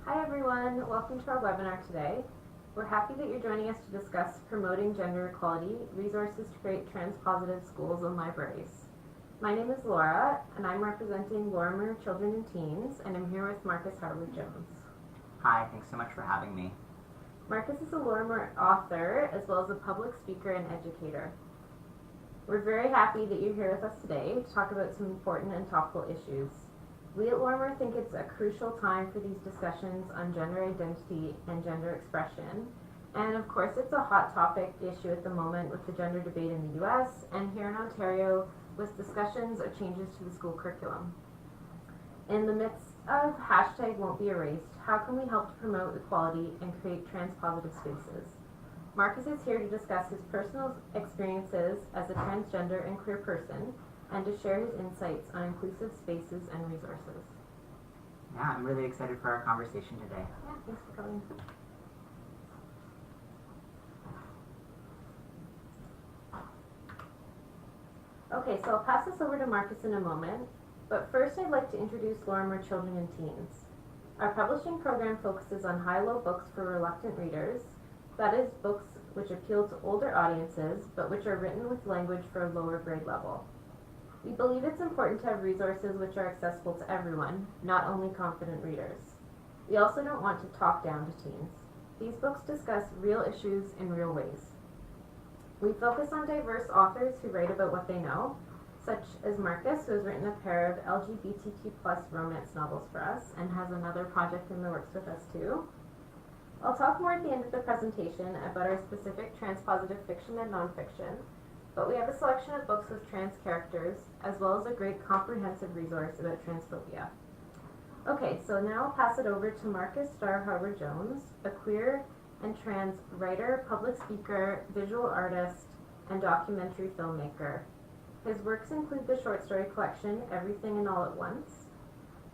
Hi everyone, welcome to our webinar today. We're happy that you're joining us to discuss promoting gender equality, resources to create trans-positive schools and libraries. My name is Laura, and I'm representing Lorimer Children and Teens, and I'm here with Markus Harwood-Jones. Hi, thanks so much for having me. Markus is a Lorimer author, as well as a public speaker and educator. We're very happy that you're here with us today to talk about some important and topical issues. We at Lorimer think it's a crucial time for these discussions on gender identity and gender expression. And of course, it's a hot topic issue at the moment with the gender debate in the US and here in Ontario with discussions of changes to the school curriculum. In the midst of #Won'tBeErased, how can we help to promote equality and create trans-positive spaces? Markus is here to discuss his personal experiences as a transgender and queer person and to share his insights on inclusive spaces and resources. Yeah, I'm really excited for our conversation today. Yeah, thanks for coming. Okay, so I'll pass this over to Markus in a moment, but first I'd like to introduce Lorimer Children and Teens. Our publishing program focuses on high-low books for reluctant readers, that is, books which appeal to older audiences, but which are written with language for a lower grade level. We believe it's important to have resources which are accessible to everyone, not only confident readers. We also don't want to talk down to teens. These books discuss real issues in real ways. We focus on diverse authors who write about what they know, such as Markus, who has written a pair of LGBTQ+ romance novels for us and has another project in the works with us too. I'll talk more at the end of the presentation about our specific trans-positive fiction and nonfiction, but we have a selection of books with trans characters, as well as a great comprehensive resource about transphobia. Okay, so now I'll pass it over to Markus Harwood-Jones, a queer and trans writer, public speaker, visual artist, and documentary filmmaker. His works include the short story collection Everything and All at Once.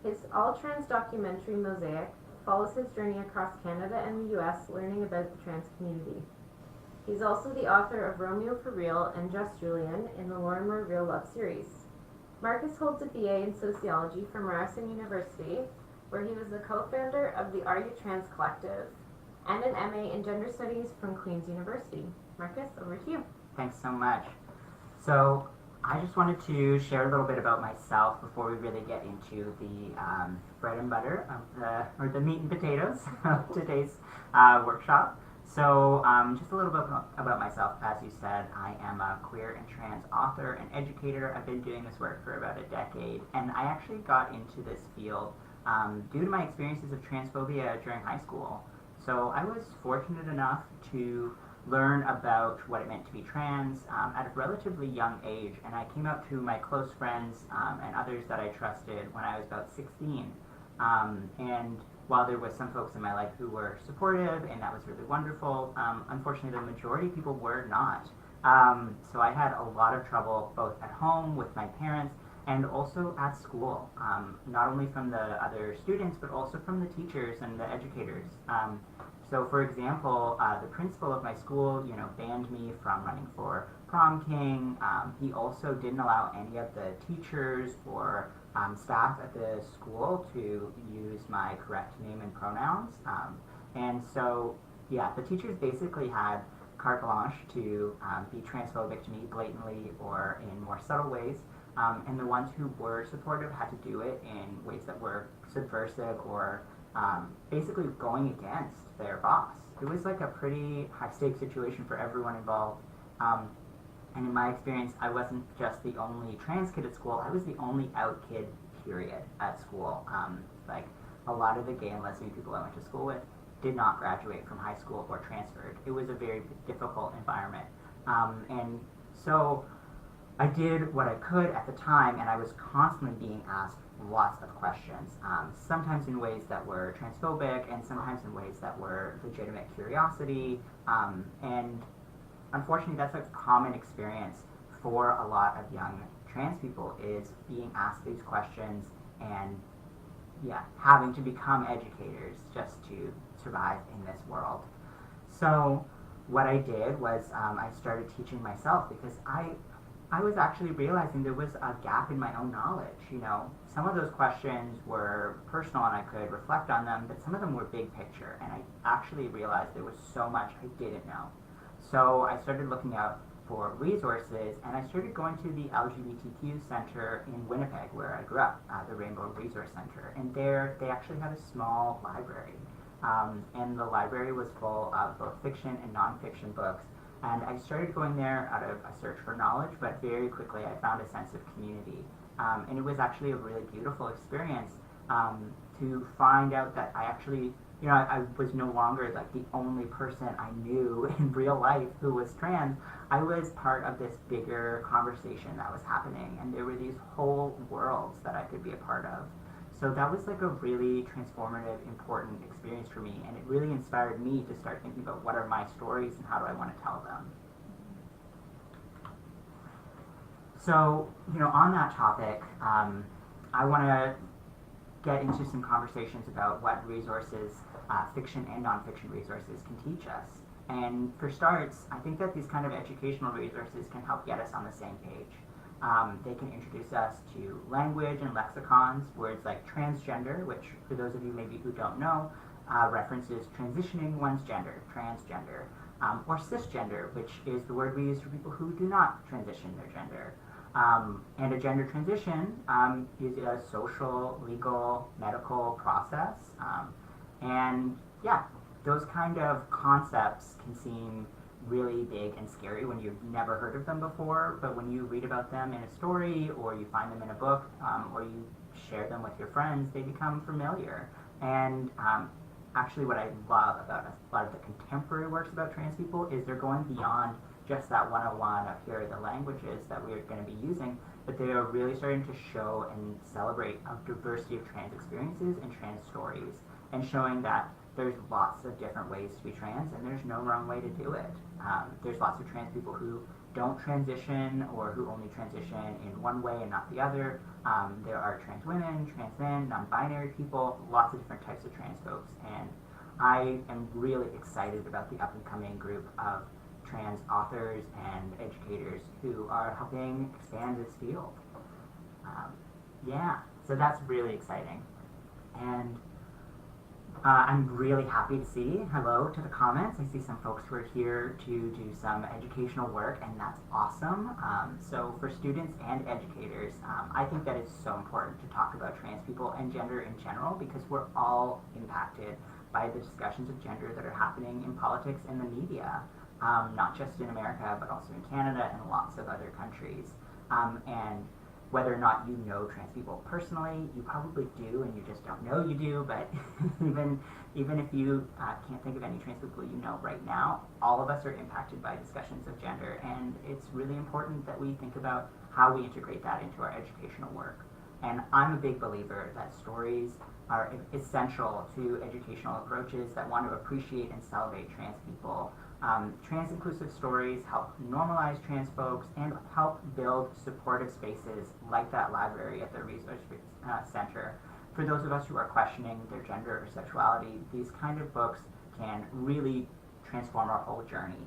His all-trans documentary Mosaic follows his journey across Canada and the US learning about the trans community. He's also the author of Romeo for Real and Just Julian in the Lorimer Real Love series. Markus holds a BA in Sociology from Ryerson University, where he was the co-founder of the Are You Trans Collective, and an MA in Gender Studies from Queen's University. Markus, over to you. Thanks so much. So, I just wanted to share a little bit about myself before we really get into the bread and butter of the meat and potatoes of today's workshop. So, just a little bit about myself. As you said, I am a queer and trans author and educator. I've been doing this work for about a decade, and I actually got into this field due to my experiences of transphobia during high school. So I was fortunate enough to learn about what it meant to be trans at a relatively young age, and I came out to my close friends and others that I trusted when I was about 16. And while there was some folks in my life who were supportive, and that was really wonderful, unfortunately the majority of people were not. So I had a lot of trouble both at home with my parents and also at school, not only from the other students, but also from the teachers and the educators. So for example, the principal of my school, banned me from running for prom king. He also didn't allow any of the teachers or staff at the school to use my correct name and pronouns. And so, yeah, the teachers basically had carte blanche to be transphobic to me blatantly or in more subtle ways. And the ones who were supportive had to do it in ways that were subversive or basically going against their boss. It was like a pretty high-stakes situation for everyone involved. And in my experience, I wasn't just the only trans kid at school, I was the only out kid, period, at school. Like, a lot of the gay and lesbian people I went to school with did not graduate from high school or transferred. It was a very difficult environment. And so I did what I could at the time, and I was constantly being asked lots of questions, sometimes in ways that were transphobic and sometimes in ways that were legitimate curiosity. And unfortunately, that's a common experience for a lot of young trans people, is being asked these questions and, yeah, having to become educators just to survive in this world. So what I did was I started teaching myself, because I was actually realizing there was a gap in my own knowledge. Some of those questions were personal and I could reflect on them, but some of them were big picture, and I actually realized there was so much I didn't know. So I started looking out for resources, and I started going to the LGBTQ Center in Winnipeg, where I grew up, the Rainbow Resource Center. And there, they actually had a small library. And the library was full of both fiction and nonfiction books. And I started going there out of a search for knowledge, but very quickly I found a sense of community. And it was actually a really beautiful experience to find out that I actually, I was no longer like the only person I knew in real life who was trans. I was part of this bigger conversation that was happening, and there were these whole worlds that I could be a part of. So that was like a really transformative, important experience for me, and it really inspired me to start thinking about what are my stories and how do I want to tell them. So, on that topic, I want to get into some conversations about what resources, fiction and nonfiction resources, can teach us. And for starts, I think that these kind of educational resources can help get us on the same page. They can introduce us to language and lexicons, words like transgender, which for those of you maybe who don't know, references transitioning one's gender, transgender, or cisgender, which is the word we use for people who do not transition their gender. And a gender transition is a social, legal, medical process. And yeah, those kind of concepts can seem really big and scary when you've never heard of them before, but when you read about them in a story or you find them in a book or you share them with your friends, they become familiar. And actually what I love about a lot of the contemporary works about trans people is they're going beyond just that 101 of here are the languages that we're going to be using, but they are really starting to show and celebrate a diversity of trans experiences and trans stories, and showing that there's lots of different ways to be trans, and there's no wrong way to do it. There's lots of trans people who don't transition or who only transition in one way and not the other. There are trans women, trans men, non-binary people, lots of different types of trans folks. And I am really excited about the up-and-coming group of trans authors and educators who are helping expand this field. So that's really exciting. And I'm really happy to see, hello to the comments, I see some folks who are here to do some educational work, and that's awesome. So for students and educators, I think that it's so important to talk about trans people and gender in general, because we're all impacted by the discussions of gender that are happening in politics and the media, not just in America, but also in Canada and lots of other countries. And whether or not you know trans people personally, you probably do, and you just don't know you do, but even if you can't think of any trans people you know right now, all of us are impacted by discussions of gender, and it's really important that we think about how we integrate that into our educational work. And I'm a big believer that stories are essential to educational approaches that want to appreciate and celebrate trans people. Trans-inclusive stories help normalize trans folks and help build supportive spaces like that library at the Resource Center. For those of us who are questioning their gender or sexuality, these kind of books can really transform our whole journey.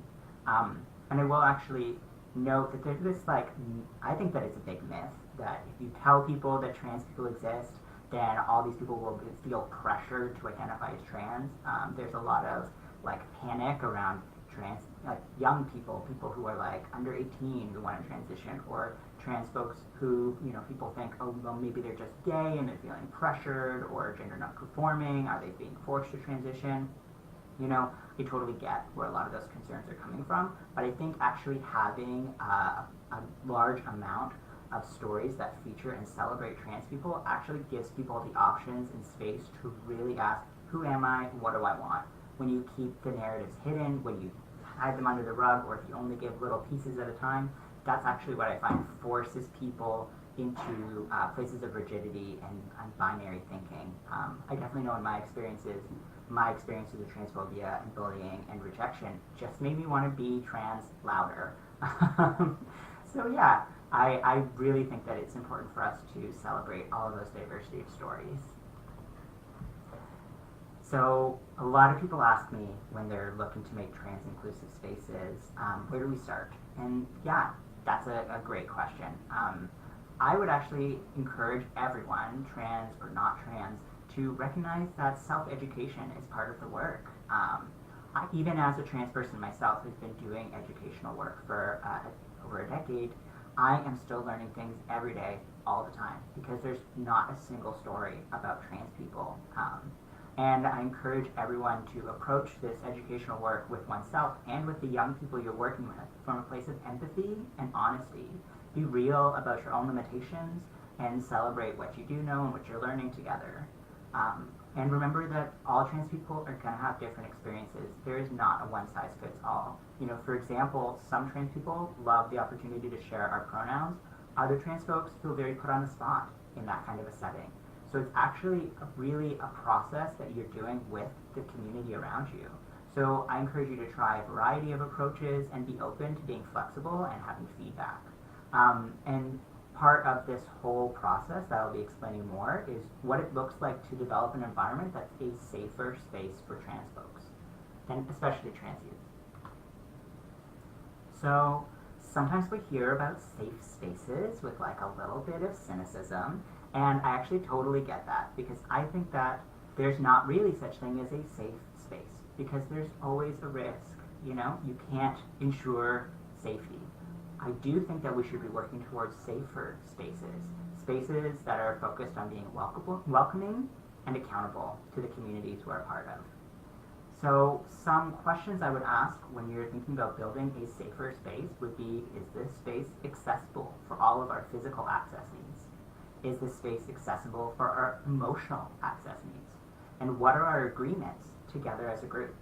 And I will actually note that there's this, I think that it's a big myth that if you tell people that trans people exist, then all these people will feel pressured to identify as trans. There's a lot of panic around trans, young people who are under 18 who want to transition, or trans folks who, people think, oh, well, maybe they're just gay and they're feeling pressured, or gender non-conforming, are they being forced to transition? I totally get where a lot of those concerns are coming from, but I think actually having a large amount of stories that feature and celebrate trans people actually gives people the options and space to really ask, who am I, what do I want? When you keep the narratives hidden, when you hide them under the rug, or if you only give little pieces at a time, that's actually what I find forces people into places of rigidity and binary thinking. I definitely know in my experiences of transphobia and bullying and rejection just made me want to be trans louder. So yeah, I really think that it's important for us to celebrate all of those diversity of stories. So a lot of people ask me when they're looking to make trans-inclusive spaces, where do we start? And yeah, That's a great question. I would actually encourage everyone, trans or not trans, to recognize that self-education is part of the work. Even as a trans person myself who's been doing educational work for over a decade, I am still learning things every day, all the time, because there's not a single story about trans people. And I encourage everyone to approach this educational work with oneself and with the young people you're working with from a place of empathy and honesty. Be real about your own limitations and celebrate what you do know and what you're learning together. And remember that all trans people are going to have different experiences. There is not a one-size-fits-all. For example, some trans people love the opportunity to share our pronouns. Other trans folks feel very put on the spot in that kind of a setting. So it's actually really a process that you're doing with the community around you. So I encourage you to try a variety of approaches and be open to being flexible and having feedback. And part of this whole process that I'll be explaining more is what it looks like to develop an environment that's a safer space for trans folks, and especially trans youth. So sometimes we hear about safe spaces with like a little bit of cynicism, and I actually totally get that, because I think that there's not really such thing as a safe space, because there's always a risk. You can't ensure safety. I do think that we should be working towards safer spaces that are focused on being welcoming and accountable to the communities we're a part of. So some questions I would ask when you're thinking about building a safer space would be, is this space accessible for all of our physical access needs? Is this space accessible for our emotional access needs? And what are our agreements together as a group?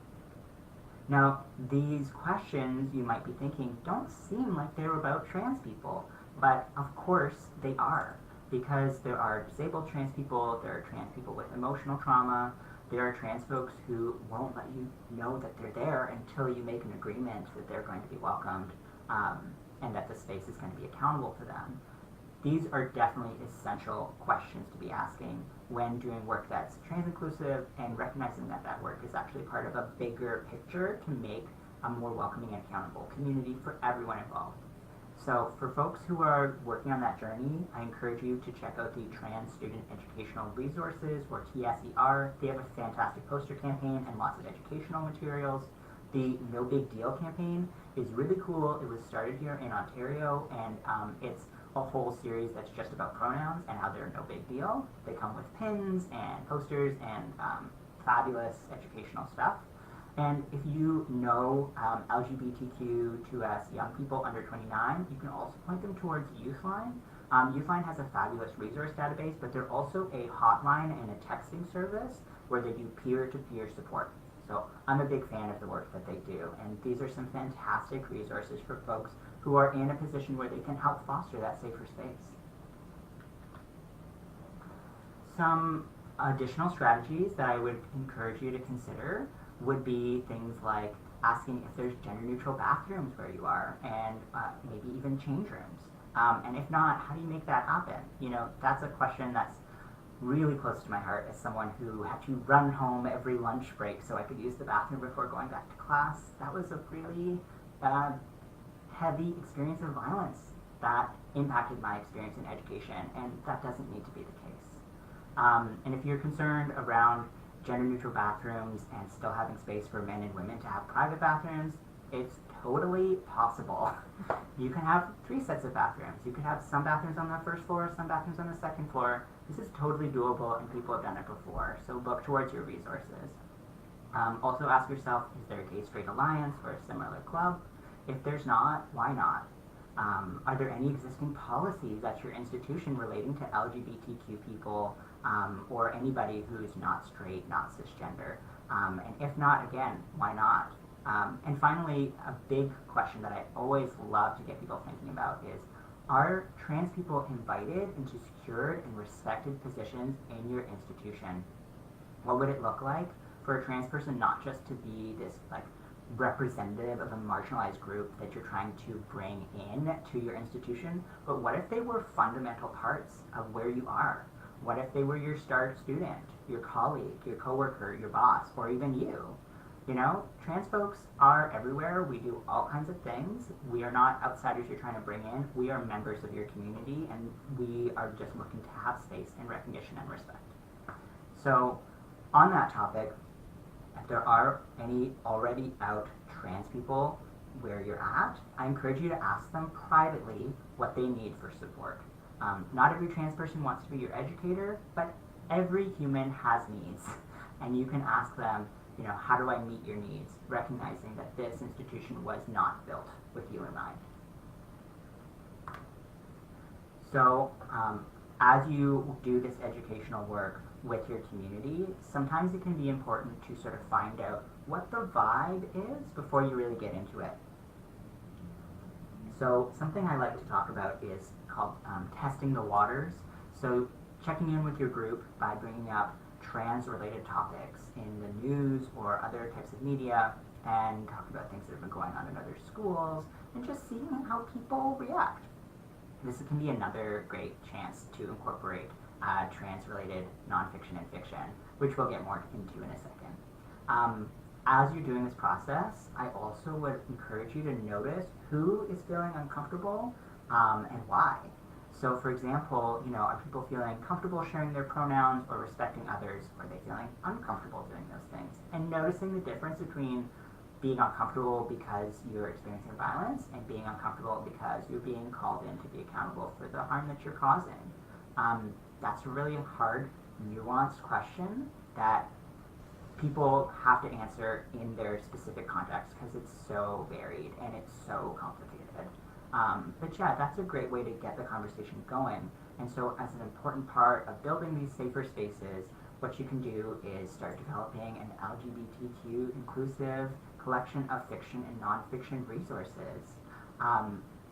Now, these questions, you might be thinking, don't seem like they're about trans people, but of course they are, because there are disabled trans people, there are trans people with emotional trauma, there are trans folks who won't let you know that they're there until you make an agreement that they're going to be welcomed, and that the space is going to be accountable to them. These are definitely essential questions to be asking when doing work that's trans-inclusive, and recognizing that that work is actually part of a bigger picture to make a more welcoming and accountable community for everyone involved. So for folks who are working on that journey, I encourage you to check out the Trans Student Educational Resources, or TSER. They have a fantastic poster campaign and lots of educational materials. The No Big Deal campaign is really cool. It was started here in Ontario, and it's a whole series that's just about pronouns and how they're no big deal. They come with pins and posters and fabulous educational stuff. And if you know LGBTQ2S young people under 29, you can also point them towards Youthline. Youthline has a fabulous resource database, but they're also a hotline and a texting service where they do peer-to-peer support. So I'm a big fan of the work that they do, and these are some fantastic resources for folks who are in a position where they can help foster that safer space. Some additional strategies that I would encourage you to consider would be things like asking if there's gender-neutral bathrooms where you are, and maybe even change rooms. And if not, how do you make that happen? That's a question that's really close to my heart as someone who had to run home every lunch break so I could use the bathroom before going back to class. That was a really heavy experience of violence that impacted my experience in education, and that doesn't need to be the case. And if you're concerned around gender-neutral bathrooms and still having space for men and women to have private bathrooms, it's totally possible. You can have 3 sets of bathrooms. You could have some bathrooms on the first floor, some bathrooms on the second floor. This is totally doable, and people have done it before, so look towards your resources. Also ask yourself, is there a gay-straight alliance or a similar club? If there's not, why not? Are there any existing policies at your institution relating to LGBTQ people, or anybody who's not straight, not cisgender? And if not, again, why not? And finally, a big question that I always love to get people thinking about is, are trans people invited into secured and respected positions in your institution? What would it look like for a trans person not just to be this representative of a marginalized group that you're trying to bring in to your institution, but what if they were fundamental parts of where you are? What if they were your star student, your colleague, your coworker, your boss, or even you? you know, trans folks are everywhere. We do all kinds of things. We are not outsiders you're trying to bring in. We are members of your community, and we are just looking to have space and recognition and respect. So, on that topic, if there are any already out trans people where you're at, I encourage you to ask them privately what they need for support. Not every trans person wants to be your educator, but every human has needs. And you can ask them, you know, how do I meet your needs? Recognizing that this institution was not built with you in mind. So, as you do this educational work with your community, sometimes it can be important to sort of find out what the vibe is before you really get into it. So something I like to talk about is called testing the waters. So checking in with your group by bringing up trans-related topics in the news or other types of media, and talking about things that have been going on in other schools, and just seeing how people react. This can be another great chance to incorporate trans-related nonfiction and fiction, which we'll get more into in a second. As you're doing this process, I also would encourage you to notice who is feeling uncomfortable and why. So, for example, you know, are people feeling comfortable sharing their pronouns or respecting others? Or are they feeling uncomfortable doing those things? And noticing the difference between being uncomfortable because you're experiencing violence and being uncomfortable because you're being called in to be accountable for the harm that you're causing. That's a really hard, nuanced question that people have to answer in their specific context because it's so varied and it's so complicated. But yeah, that's a great way to get the conversation going. And so as an important part of building these safer spaces, what you can do is start developing an LGBTQ inclusive collection of fiction and nonfiction resources.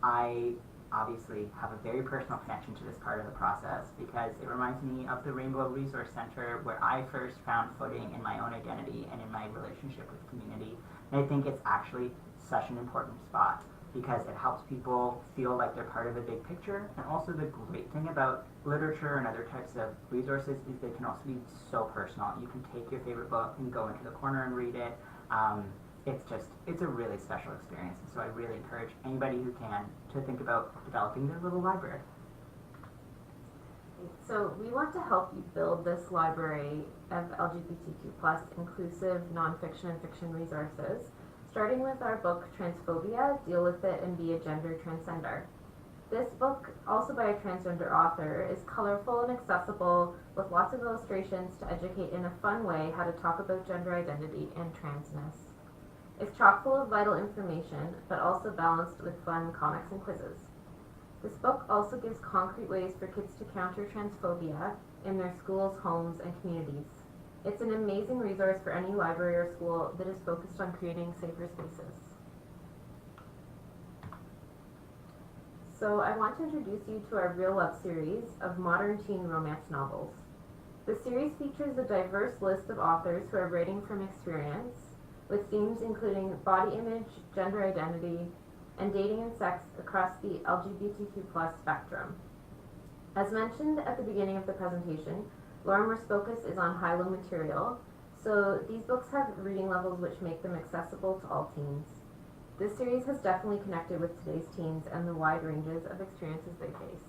I obviously have a very personal connection to this part of the process because it reminds me of the Rainbow Resource Center where I first found footing in my own identity and in my relationship with community. And I think it's actually such an important spot because it helps people feel like they're part of a big picture. And also the great thing about literature and other types of resources is they can also be so personal. You can take your favorite book and go into the corner and read it. It's a really special experience. And so I really encourage anybody who can to think about developing their little library. So we want to help you build this library of LGBTQ+ inclusive nonfiction and fiction resources, starting with our book Transphobia, Deal With It and Be a Gender Transcender. This book, also by a transgender author, is colorful and accessible with lots of illustrations to educate in a fun way how to talk about gender identity and transness. It's chock full of vital information, but also balanced with fun comics and quizzes. This book also gives concrete ways for kids to counter transphobia in their schools, homes, and communities. It's an amazing resource for any library or school that is focused on creating safer spaces. So I want to introduce you to our Real Love series of modern teen romance novels. The series features a diverse list of authors who are writing from experience, with themes including body image, gender identity, and dating and sex across the LGBTQ+ spectrum. As mentioned at the beginning of the presentation, Lorimer's focus is on high-low material, so these books have reading levels which make them accessible to all teens. This series has definitely connected with today's teens and the wide ranges of experiences they face.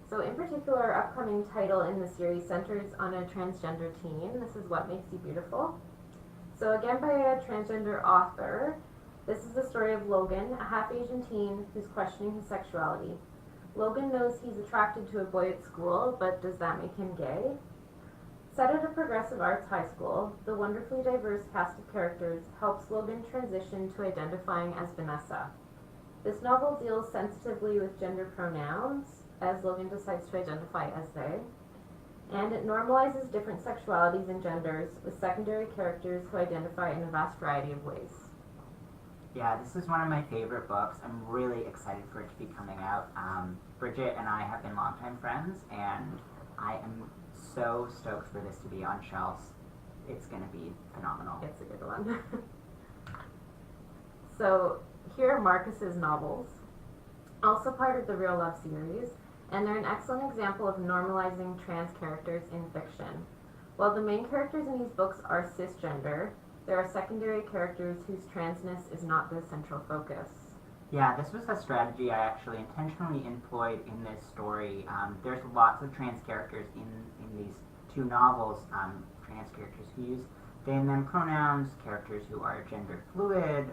So in particular, our upcoming title in the series centers on a transgender teen. This is What Makes You Beautiful. So again, by a transgender author, this is the story of Logan, a half-Asian teen who's questioning his sexuality. Logan knows he's attracted to a boy at school, but does that make him gay? Set at a progressive arts high school, the wonderfully diverse cast of characters helps Logan transition to identifying as Vanessa. This novel deals sensitively with gender pronouns, as Logan decides to identify as they, and it normalizes different sexualities and genders with secondary characters who identify in a vast variety of ways. Yeah, this is one of my favorite books. I'm really excited for it to be coming out. Bridget and I have been longtime friends, and I am so stoked for this to be on shelves. It's going to be phenomenal. It's a good one. So here are Markus's novels, also part of the Real Love series, and they're an excellent example of normalizing trans characters in fiction. While the main characters in these books are cisgender, there are secondary characters whose transness is not the central focus. Yeah, this was a strategy I actually intentionally employed in this story. There's lots of trans characters in these two novels, trans characters who use they and them pronouns, characters who are gender fluid,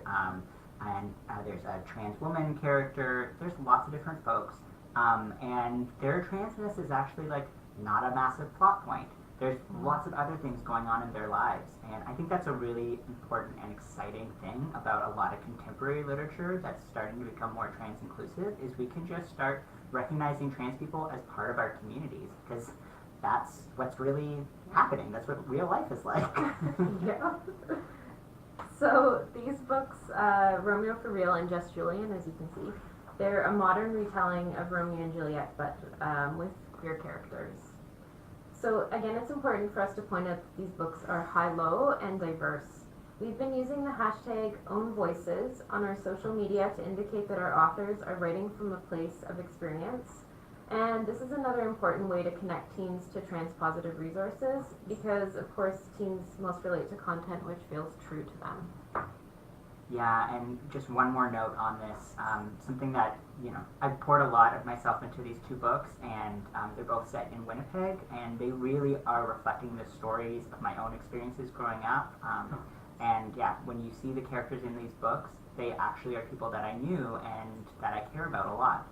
and there's a trans woman character. There's lots of different folks, and their transness is actually like not a massive plot point. There's lots of other things going on in their lives, and I think that's a really important and exciting thing about a lot of contemporary literature that's starting to become more trans inclusive is we can just start recognizing trans people as part of our communities, because that's what's really happening. That's what real life is like. Yeah. So these books, Romeo for Real and Just Julian, as you can see, they're a modern retelling of Romeo and Juliet, but with queer characters. So again, it's important for us to point out that these books are high-low and diverse. We've been using the hashtag #OwnVoices on our social media to indicate that our authors are writing from a place of experience. And this is another important way to connect teens to trans-positive resources because, of course, teens most relate to content which feels true to them. Yeah, and just one more note on this, something that, I've poured a lot of myself into these two books, and they're both set in Winnipeg, and they really are reflecting the stories of my own experiences growing up. And yeah, when you see the characters in these books, they actually are people that I knew and that I care about a lot.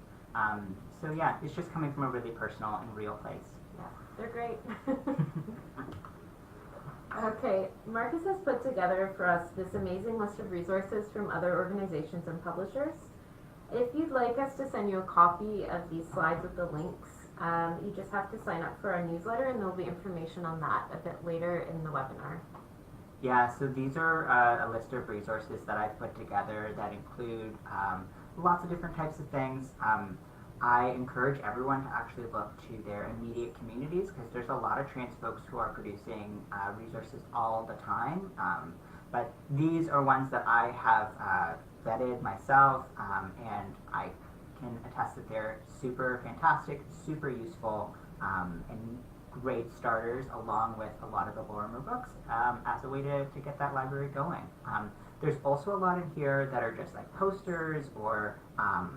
So yeah, it's just coming from a really personal and real place. Yeah, they're great. Okay, Markus has put together for us this amazing list of resources from other organizations and publishers. If you'd like us to send you a copy of these slides with the links, you just have to sign up for our newsletter, and there'll be information on that a bit later in the webinar. Yeah, so these are a list of resources that I've put together that include lots of different types of things. I encourage everyone to actually look to their immediate communities because there's a lot of trans folks who are producing resources all the time. But these are ones that I have vetted myself, and I can attest that they're super fantastic, super useful, and great starters along with a lot of the Lorimer books as a way to get that library going. There's also a lot in here that are just like posters or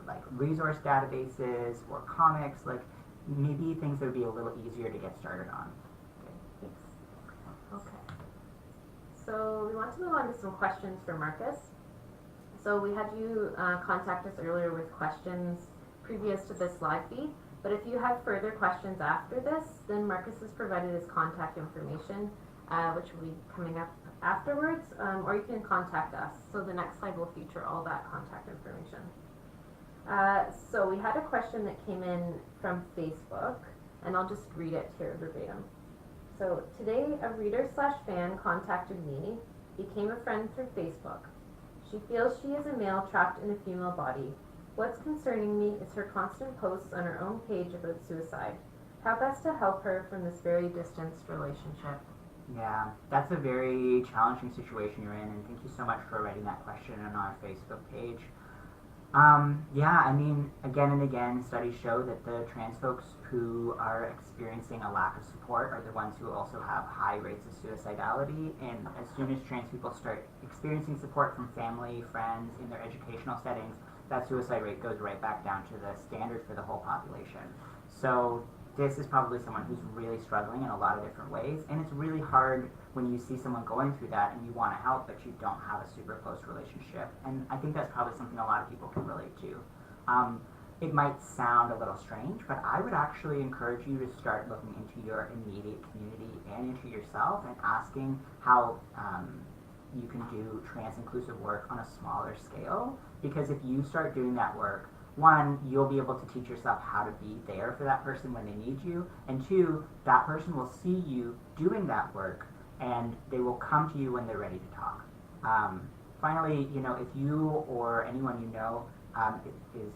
like resource databases or comics, like maybe things that would be a little easier to get started on. Okay, thanks. Okay. So we want to move on to some questions for Markus. So we had you contact us earlier with questions previous to this live feed, but if you have further questions after this, then Markus has provided his contact information, which will be coming up afterwards, or you can contact us. So the next slide will feature all that contact information. So we had a question that came in from Facebook, and I'll just read it here verbatim. So today a reader/fan contacted me, became a friend through Facebook. She feels she is a male trapped in a female body. What's concerning me is her constant posts on her own page about suicide. How best to help her from this very distanced relationship? Yeah, that's a very challenging situation you're in, and thank you so much for writing that question on our Facebook page. Yeah, I mean, again and again, studies show that the trans folks who are experiencing a lack of support are the ones who also have high rates of suicidality, and as soon as trans people start experiencing support from family, friends, in their educational settings, that suicide rate goes right back down to the standard for the whole population. So this is probably someone who's really struggling in a lot of different ways, and it's really hard when you see someone going through that and you want to help, but you don't have a super close relationship. And I think that's probably something a lot of people can relate to. It might sound a little strange, but I would actually encourage you to start looking into your immediate community and into yourself and asking how you can do trans-inclusive work on a smaller scale, because if you start doing that work, one, you'll be able to teach yourself how to be there for that person when they need you, and two, that person will see you doing that work, and they will come to you when they're ready to talk. Finally, if you or anyone you know is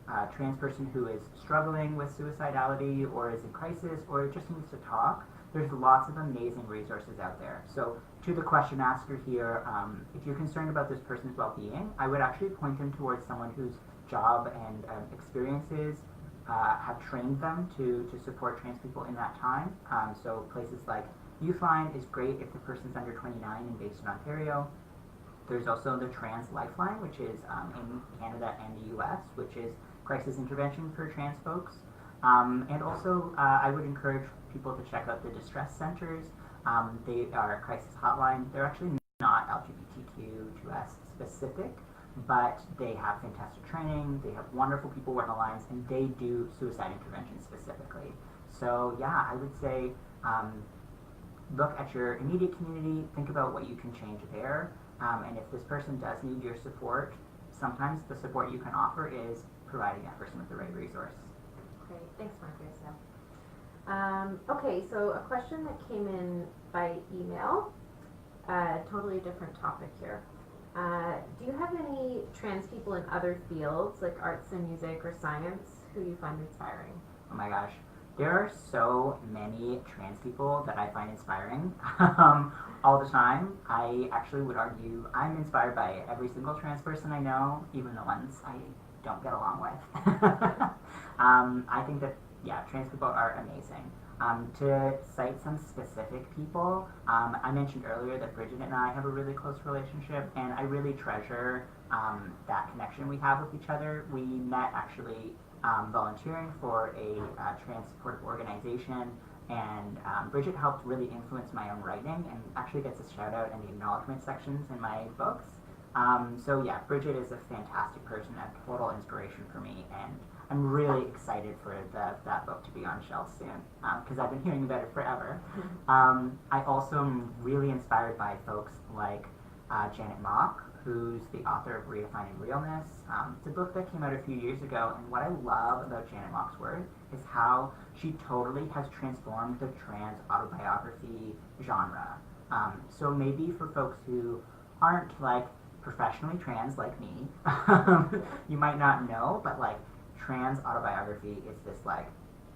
a trans person who is struggling with suicidality or is in crisis or just needs to talk, there's lots of amazing resources out there. So to the question asker here, if you're concerned about this person's well-being, I would actually point them towards someone whose job and experiences have trained them to support trans people in that time. So places like Youthline is great if the person's under 29 and based in Ontario. There's also the Trans Lifeline, which is in Canada and the US, which is crisis intervention for trans folks. And also, I would encourage people to check out the distress centers. They are a crisis hotline. They're actually not LGBTQ2S specific, but they have fantastic training. They have wonderful people working the lines, and they do suicide intervention specifically. So yeah, I would say look at your immediate community, think about what you can change there, and if this person does need your support, sometimes the support you can offer is providing that person with the right resource. Great, thanks Marcus. Okay, so a question that came in by email, totally different topic here. Do you have any trans people in other fields like arts and music or science who you find inspiring? Oh my gosh. There are so many trans people that I find inspiring all the time. I actually would argue I'm inspired by every single trans person I know, even the ones I don't get along with. I think that, yeah, trans people are amazing. To cite some specific people, I mentioned earlier that Bridget and I have a really close relationship, and I really treasure that connection we have with each other. We met actually volunteering for a trans supportive organization, and Bridget helped really influence my own writing and actually gets a shout out in the acknowledgement sections in my books. So yeah, Bridget is a fantastic person, a total inspiration for me, and I'm really excited for that book to be on shelves soon, because I've been hearing about it forever. I also am really inspired by folks like Janet Mock, who's the author of Redefining Realness. It's a book that came out a few years ago, and what I love about Janet Mock's work is how she totally has transformed the trans autobiography genre. So maybe for folks who aren't like professionally trans like me, you might not know, but like trans autobiography is this like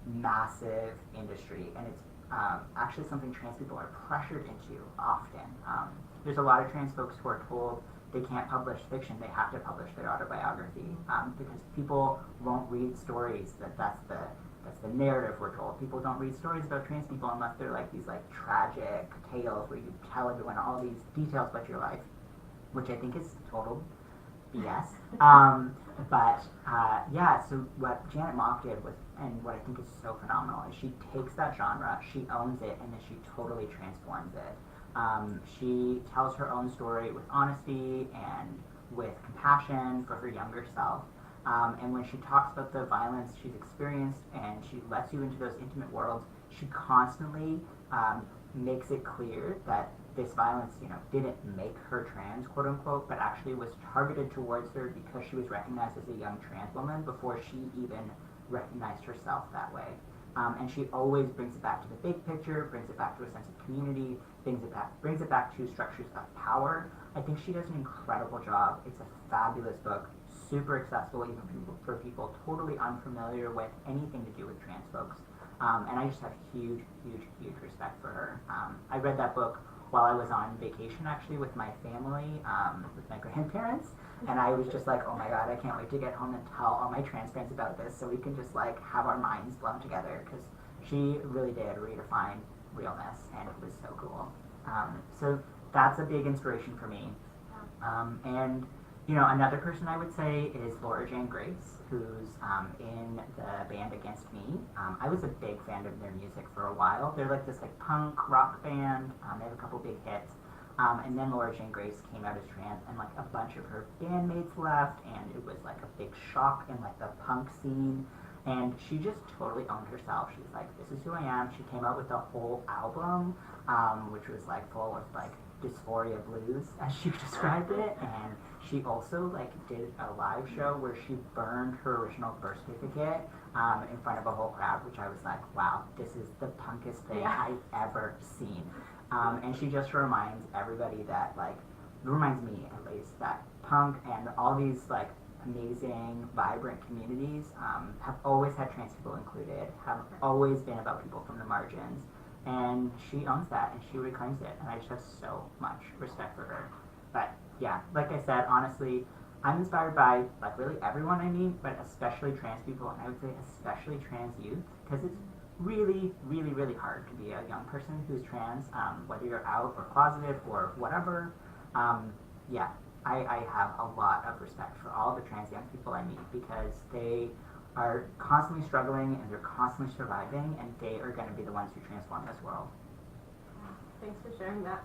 massive industry, and it's actually something trans people are pressured into often. There's a lot of trans folks who are told they can't publish fiction, they have to publish their autobiography, because people won't read stories that's the narrative we're told. People don't read stories about trans people unless they're like these like tragic tales where you tell everyone all these details about your life, which I think is total BS. Yeah, so what Janet Mock did was, and what I think is so phenomenal, is she takes that genre, she owns it, and then she totally transforms it. She tells her own story with honesty and with compassion for her younger self. And when she talks about the violence she's experienced and she lets you into those intimate worlds, she constantly makes it clear that this violence, didn't make her trans, quote unquote, but actually was targeted towards her because she was recognized as a young trans woman before she even recognized herself that way. And she always brings it back to the big picture, brings it back to a sense of community, brings it back to structures of power. I think she does an incredible job. It's a fabulous book, super accessible even for people totally unfamiliar with anything to do with trans folks. And I just have huge, huge, huge respect for her. I read that book while I was on vacation actually with my family, with my grandparents, and I was just like, oh my god, I can't wait to get home and tell all my trans friends about this so we can just like have our minds blown together, because she really did redefine realness, and it was so cool. So that's a big inspiration for me. And another person I would say is Laura Jane Grace, who's in the band Against Me. I was a big fan of their music for a while. They're like this like punk rock band. They have a couple big hits. And then Laura Jane Grace came out as trans, and like a bunch of her bandmates left, and it was like a big shock in like the punk scene. And she just totally owned herself. She was like, this is who I am. She came out with a whole album, which was like full of like dysphoria blues, as she described it. And she also like did a live show where she burned her original birth certificate in front of a whole crowd, which I was like, wow, this is the punkest thing I've ever seen. And she just reminds everybody that, like, reminds me at least, that punk and all these like amazing, vibrant communities have always had trans people included, have always been about people from the margins, and she owns that and she reclaims it, and I just have so much respect for her. But yeah, like I said, honestly, I'm inspired by like really everyone I meet, but especially trans people, and I would say especially trans youth, because it's really, really, really hard to be a young person who's trans, whether you're out or closeted or whatever. Yeah, I have a lot of respect for all the trans young people I meet because they are constantly struggling and they're constantly surviving, and they are going to be the ones who transform this world. Thanks for sharing that.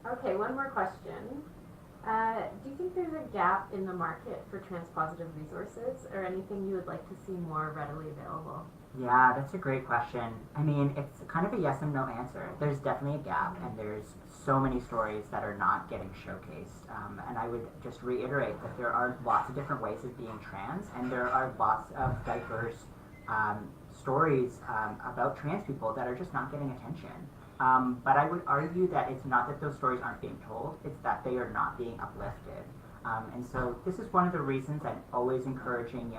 Okay, one more question. Do you think there's a gap in the market for trans-positive resources, or anything you would like to see more readily available? Yeah, that's a great question. I mean, it's kind of a yes and no answer. There's definitely a gap, and there's so many stories that are not getting showcased. And I would just reiterate that there are lots of different ways of being trans, and there are lots of diverse stories about trans people that are just not getting attention. But I would argue that it's not that those stories aren't being told, it's that they are not being uplifted. And so this is one of the reasons I'm always encouraging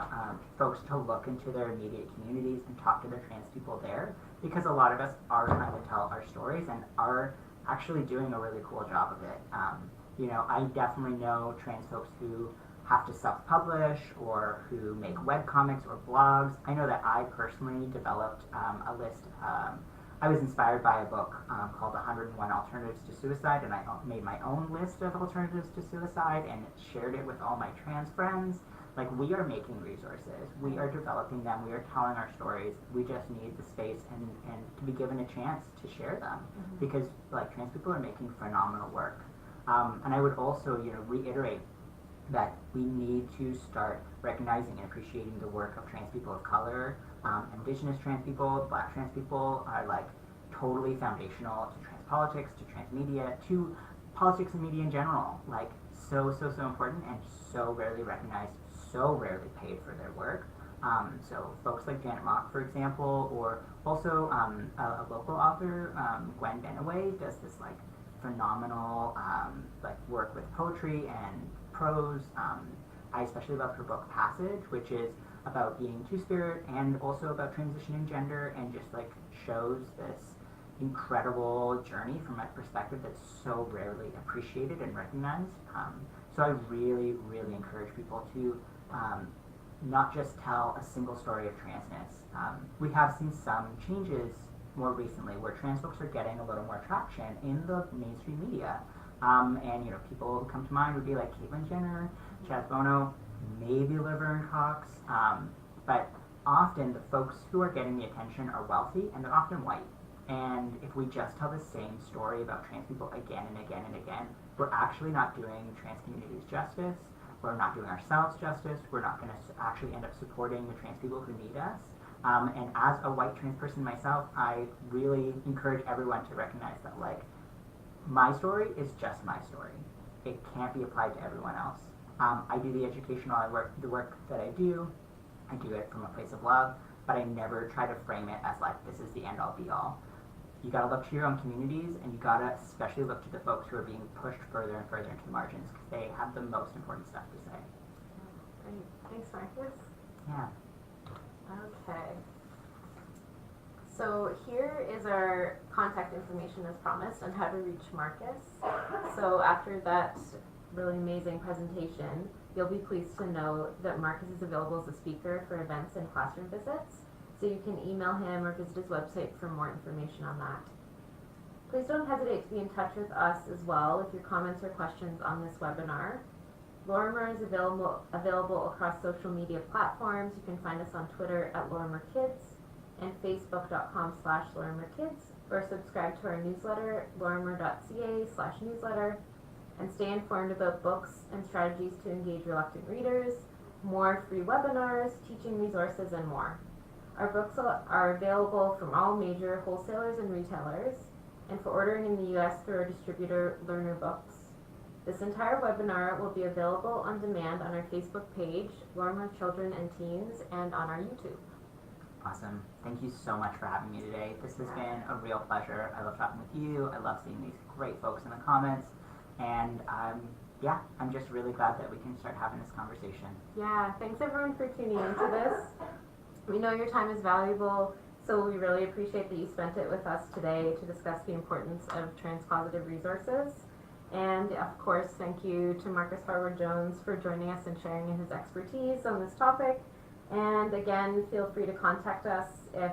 folks to look into their immediate communities and talk to the trans people there, because a lot of us are trying to tell our stories and are actually doing a really cool job of it. I definitely know trans folks who have to self-publish or who make webcomics or blogs. I know that I personally developed a list. I was inspired by a book called 101 Alternatives to Suicide, and I made my own list of alternatives to suicide and shared it with all my trans friends. Like, we are making resources. We are developing them. We are telling our stories. We just need the space and to be given a chance to share them, because like trans people are making phenomenal work. And I would also, reiterate that we need to start recognizing and appreciating the work of trans people of color. Indigenous trans people, Black trans people are like totally foundational to trans politics, to trans media, to politics and media in general. Like, so important, and so rarely recognized, so rarely paid for their work. So folks like Janet Mock, for example, or also a local author, Gwen Benaway, does this like phenomenal work with poetry and prose. I especially love her book Passage, which is about being two-spirit and also about transitioning gender, and just like shows this incredible journey from a perspective that's so rarely appreciated and recognized. So I really, really encourage people to not just tell a single story of transness. We have seen some changes more recently where trans folks are getting a little more traction in the mainstream media. And people who come to mind would be like Caitlyn Jenner, Chaz Bono, maybe Laverne Cox, but often the folks who are getting the attention are wealthy, and they're often white. And if we just tell the same story about trans people again and again and again, we're actually not doing trans communities justice, we're not doing ourselves justice, we're not going to actually end up supporting the trans people who need us. And as a white trans person myself, I really encourage everyone to recognize that, like, my story is just my story. It can't be applied to everyone else. I do the educational the work that I do it from a place of love, but I never try to frame it as like, this is the end all be all. You gotta look to your own communities, and you gotta especially look to the folks who are being pushed further and further into the margins, because they have the most important stuff to say. Great. Thanks, Marcus. Yeah. Okay. So here is our contact information as promised on how to reach Marcus. So after that really amazing presentation, you'll be pleased to know that Marcus is available as a speaker for events and classroom visits. So you can email him or visit his website for more information on that. Please don't hesitate to be in touch with us as well with your comments or questions on this webinar. Lorimer is available across social media platforms. You can find us on Twitter at Lorimer Kids and facebook.com/Lorimer Kids, or subscribe to our newsletter, lorimer.ca/newsletter, and stay informed about books and strategies to engage reluctant readers, more free webinars, teaching resources, and more. Our books are available from all major wholesalers and retailers, and for ordering in the US through our distributor, Learner Books. This entire webinar will be available on demand on our Facebook page, Lorimer Children and Teens, and on our YouTube. Awesome. Thank you so much for having me today. This has been a real pleasure. I love talking with you. I love seeing these great folks in the comments. And I'm just really glad that we can start having this conversation. Yeah, thanks everyone for tuning into this. We know your time is valuable, so we really appreciate that you spent it with us today to discuss the importance of trans-positive resources. And of course, thank you to Markus Harwood-Jones for joining us and sharing his expertise on this topic. And again, feel free to contact us if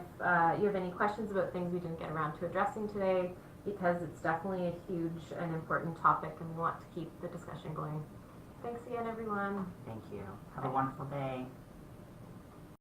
you have any questions about things we didn't get around to addressing today, because it's definitely a huge and important topic and we want to keep the discussion going. Thanks again, everyone. Thank you. Have a wonderful day.